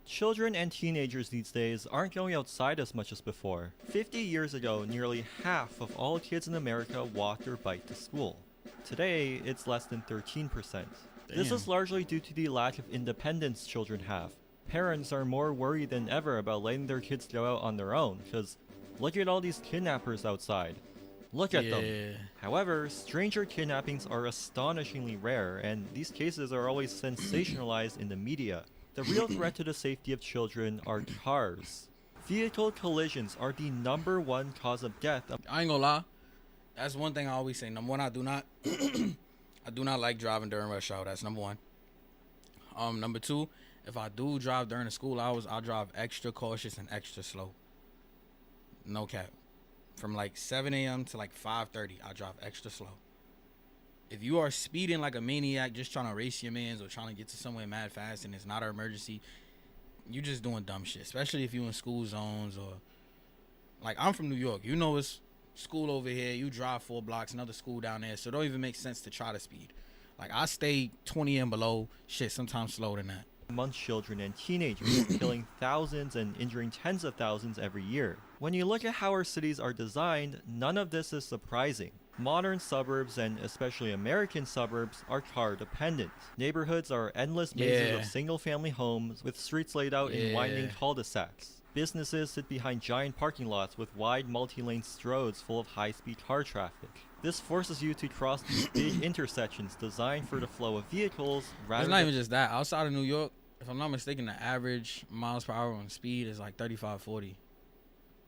Children and teenagers these days aren't going outside as much as before. 50 years ago, nearly half of all kids in America walked or biked to school. Today, it's less than 13%. This is largely due to the lack of independence children have. Parents are more worried than ever about letting their kids go out on their own, because look at all these kidnappers outside. Look at them. However, stranger kidnappings are astonishingly rare, and these cases are always sensationalized in the media. The real threat to the safety of children are cars. Vehicle collisions are the #1 cause of death. I ain't gonna lie. That's one thing I always say. Number one, I do not I do not like driving during rush hour. That's number one. Number two, if I do drive during the school hours, I'll drive extra cautious and extra slow. No cap. From like 7 a.m. to like 5:30, I drive extra slow. If you are speeding like a maniac, just trying to race your mans or trying to get to somewhere mad fast and it's not an emergency, you just doing dumb shit. Especially if you in school zones or like I'm from New York. You know it's school over here. You drive 4 blocks, another school down there. So it don't even make sense to try to speed. Like I stay 20 and below. Shit, sometimes slower than that. Among children and teenagers, killing thousands and injuring tens of thousands every year. When you look at how our cities are designed, none of this is surprising. Modern suburbs, and especially American suburbs, are car dependent. Neighborhoods are endless mazes of single-family homes with streets laid out in winding cul-de-sacs. Businesses sit behind giant parking lots with wide multi-lane roads full of high-speed car traffic. This forces you to cross these big intersections designed for the flow of vehicles rather It's not even just that. Outside of New York, if I'm not mistaken, the average miles per hour on speed is like 35, 40.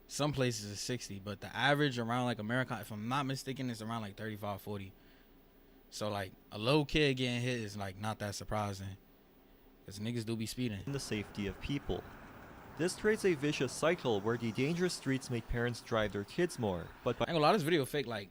Some places is 60, but the average around like America, if I'm not mistaken, is around like 35, 40. So like a little kid getting hit is like not that surprising, because niggas do be speeding. the safety of people. This creates a vicious cycle where the dangerous streets make parents drive their kids more, but by I ain't gonna lie, this video fake, like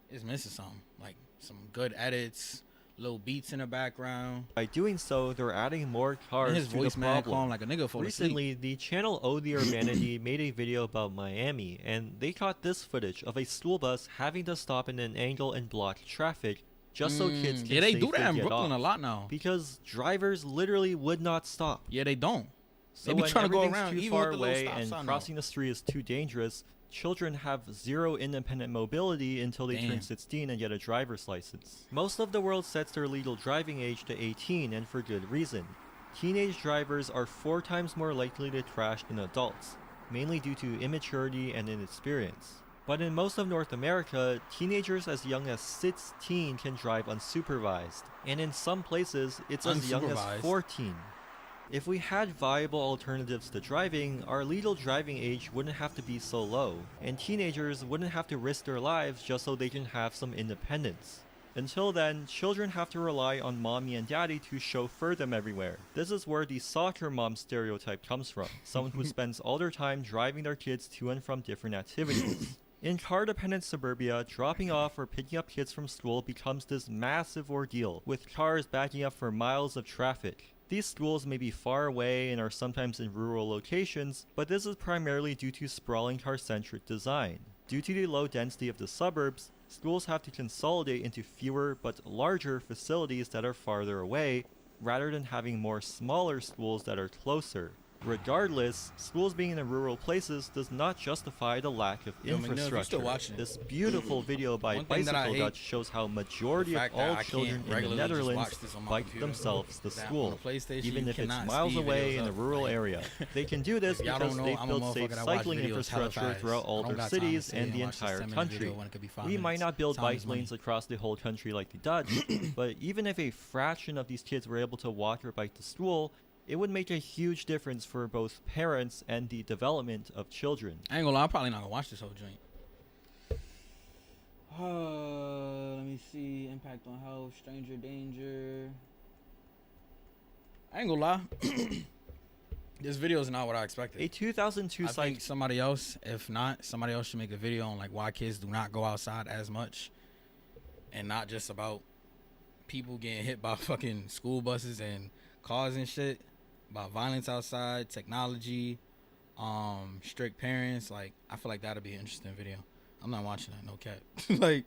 it's missing something, like some good edits, little beats in the background. doing so, they're adding more cars And his to voice the mad problem. calm like a nigga fall asleep. Recently, the channel Oh the Urbanity made a video about Miami, and they caught this footage of a school bus having to stop in an angle and block traffic just so kids can Yeah, they do safely that in get Brooklyn off. a lot now. Because drivers literally would not stop. Yeah, they don't. So They be when trying to go everything's around, too even far with the little away stop and sign crossing the street is too dangerous, children have zero independent mobility until they turn 16 and get a driver's license. Most of the world sets their legal driving age to 18, and for good reason. Teenage drivers are 4 times more likely to crash than adults, mainly due to immaturity and inexperience. But in most of North America, teenagers as young as 16 can drive unsupervised, and in some places, it's as young as Unsupervised. 14. If we had viable alternatives to driving, our legal driving age wouldn't have to be so low, and teenagers wouldn't have to risk their lives just so they can have some independence. Until then, children have to rely on mommy and daddy to chauffeur them everywhere. This is where the soccer mom stereotype comes from, someone who spends all their time driving their kids to and from different activities. In car-dependent suburbia, dropping off or picking up kids from school becomes this massive ordeal, with cars backing up for miles of traffic. These schools may be far away and are sometimes in rural locations, but this is primarily due to sprawling car-centric design. Due to the low density of the suburbs, schools have to consolidate into fewer but larger facilities that are farther away, rather than having more smaller schools that are closer. Regardless, schools being in rural places does not justify the lack of Yo, McNeil, if you infrastructure. still watching it, This beautiful video by one thing that I Bicycle hate, Dutch shows how majority the of fact that all I can't children in the regularly just Netherlands watch this on my bike computer. themselves to That on school, the PlayStation, even you if it's cannot miles speed away videos in a up. rural Like, area. They can do this if y'all because don't know, they've I'm a built safe motherfucker that watch cycling videos hella infrastructure fast. throughout I all don't their got time to cities sit and and the watch this entire 10-minute country. video when it could be 5 We might minutes. not build Time bike is money. lanes across the whole country like the Dutch, but even if a fraction of these kids were able to walk or bike to school, it would make a huge difference for both parents and the development of children. I ain't gonna lie, I'm probably not gonna watch this whole joint. Let me see. Impact on health, stranger danger. I ain't gonna lie. This video is not what I expected. A 2002 I think somebody else, if not, somebody else should make a video on like why kids do not go outside as much, and not just about people getting hit by fucking school buses and cars and shit, about violence outside, technology, strict parents. Like I feel like that'd be an interesting video. I'm not watching that, no cap. Like